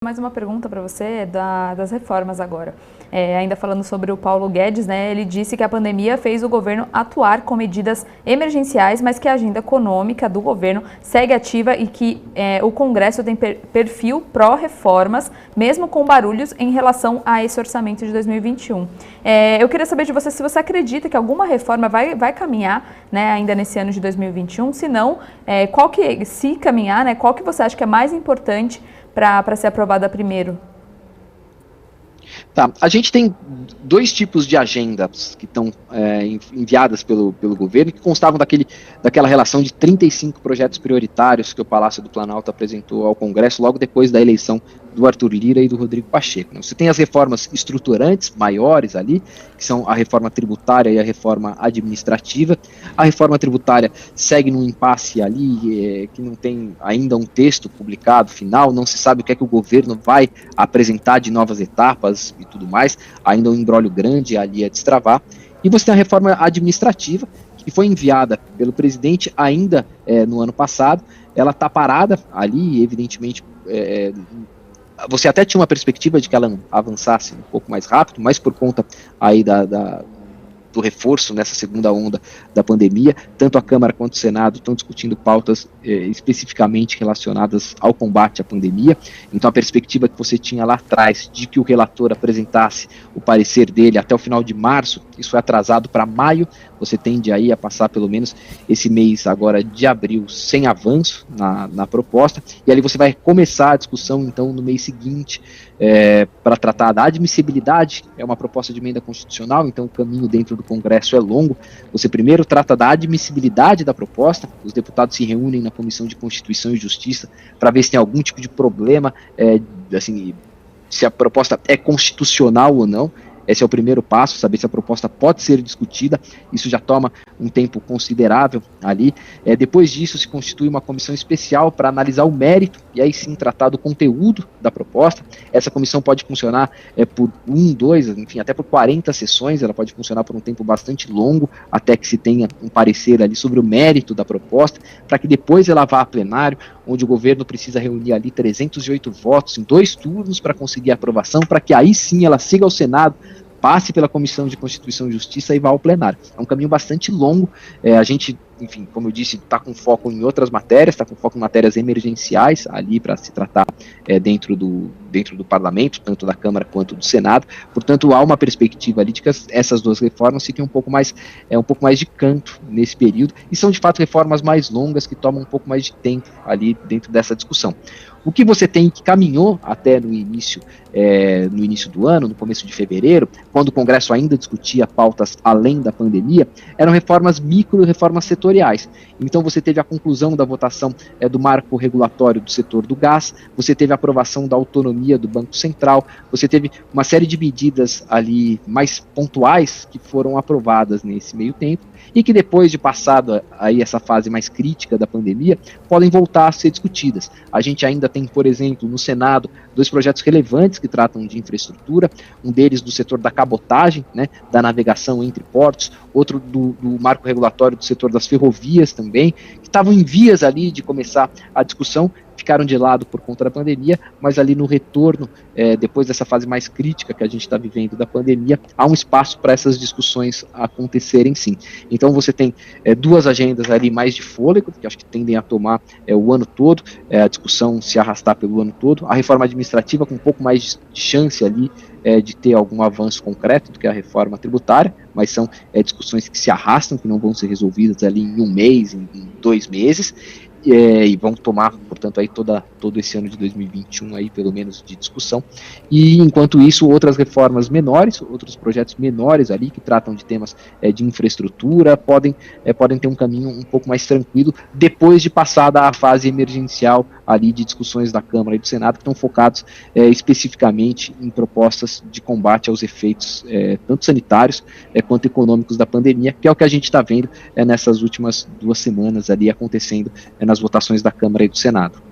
Mais uma pergunta para você das reformas agora. Ainda falando sobre o Paulo Guedes, né, ele disse que a pandemia fez o governo atuar com medidas emergenciais, mas que a agenda econômica do governo segue ativa e que o Congresso tem perfil pró-reformas, mesmo com barulhos em relação a esse orçamento de 2021. Eu queria saber de você se você acredita que alguma reforma vai caminhar, né, ainda nesse ano de 2021, se não, se caminhar, né, qual que você acha que é mais importante para ser aprovada primeiro? Tá, a gente tem dois tipos de agendas que estão enviadas pelo governo, que constavam daquela relação de 35 projetos prioritários que o Palácio do Planalto apresentou ao Congresso logo depois da eleição do Arthur Lira e do Rodrigo Pacheco. Você tem as reformas estruturantes maiores ali, que são a reforma tributária e a reforma administrativa. A reforma tributária segue num impasse ali, que não tem ainda um texto publicado final, não se sabe o que é que o governo vai apresentar de novas etapas e tudo mais, ainda um imbróglio grande ali a destravar. E você tem a reforma administrativa, que foi enviada pelo presidente ainda no ano passado. Ela está parada ali, evidentemente, você até tinha uma perspectiva de que ela avançasse um pouco mais rápido, mas por conta aí do reforço nessa segunda onda da pandemia, tanto a Câmara quanto o Senado estão discutindo pautas especificamente relacionadas ao combate à pandemia. Então a perspectiva que você tinha lá atrás de que o relator apresentasse o parecer dele até o final de março, isso foi atrasado para maio. Você tende aí a passar pelo menos esse mês agora de abril sem avanço na proposta, e ali você vai começar a discussão então no mês seguinte para tratar da admissibilidade. É uma proposta de emenda constitucional, então o caminho dentro do Congresso é longo. Você primeiro trata da admissibilidade da proposta, os deputados se reúnem na Comissão de Constituição e Justiça para ver se tem algum tipo de problema, assim, se a proposta é constitucional ou não. Esse é o primeiro passo, saber se a proposta pode ser discutida. Isso já toma um tempo considerável ali. Depois disso, se constitui uma comissão especial para analisar o mérito e aí sim tratar do conteúdo da proposta. Essa comissão pode funcionar por 1, 2, enfim, até por 40 sessões. Ela pode funcionar por um tempo bastante longo, até que se tenha um parecer ali sobre o mérito da proposta, para que depois ela vá a plenário, onde o governo precisa reunir ali 308 votos em 2 turnos para conseguir a aprovação, para que aí sim ela siga ao Senado, passe pela Comissão de Constituição e Justiça e vá ao plenário. É um caminho bastante longo. A gente, enfim, como eu disse, está com foco em outras matérias, está com foco em matérias emergenciais ali para se tratar dentro do parlamento, tanto da Câmara quanto do Senado. Portanto, há uma perspectiva ali de que essas duas reformas fiquem um pouco mais de canto nesse período, e são de fato reformas mais longas que tomam um pouco mais de tempo ali dentro dessa discussão. O que você tem que caminhou até no início do ano, no começo de fevereiro, quando o Congresso ainda discutia pautas além da pandemia, eram reformas micro e reformas setoriais. Então você teve a conclusão da votação do marco regulatório do setor do gás, você teve a aprovação da autonomia do Banco Central, você teve uma série de medidas ali mais pontuais que foram aprovadas nesse meio tempo, e que depois de passado aí essa fase mais crítica da pandemia, podem voltar a ser discutidas. A gente ainda tem, por exemplo, no Senado, 2 projetos relevantes que tratam de infraestrutura, um deles do setor da cabotagem, né, da navegação entre portos, outro do marco regulatório do setor das ferrovias também, que estavam em vias ali de começar a discussão, ficaram de lado por conta da pandemia, mas ali no retorno, depois dessa fase mais crítica que a gente está vivendo da pandemia, há um espaço para essas discussões acontecerem sim. Então você tem 2 agendas ali mais de fôlego, que acho que tendem a tomar o ano todo, a discussão se arrastar pelo ano todo, a reforma administrativa com um pouco mais de chance ali de ter algum avanço concreto do que a reforma tributária, mas são discussões que se arrastam, que não vão ser resolvidas ali em 1 mês, em 2 meses, e vão tomar, portanto, aí todo esse ano de 2021 aí, pelo menos, de discussão. E enquanto isso, outras reformas menores, outros projetos menores ali que tratam de temas de infraestrutura podem ter um caminho um pouco mais tranquilo depois de passada a fase emergencial ali de discussões da Câmara e do Senado, que estão focados especificamente em propostas de combate aos efeitos tanto sanitários quanto econômicos da pandemia, que é o que a gente está vendo nessas últimas 2 semanas ali acontecendo nas votações da Câmara e do Senado.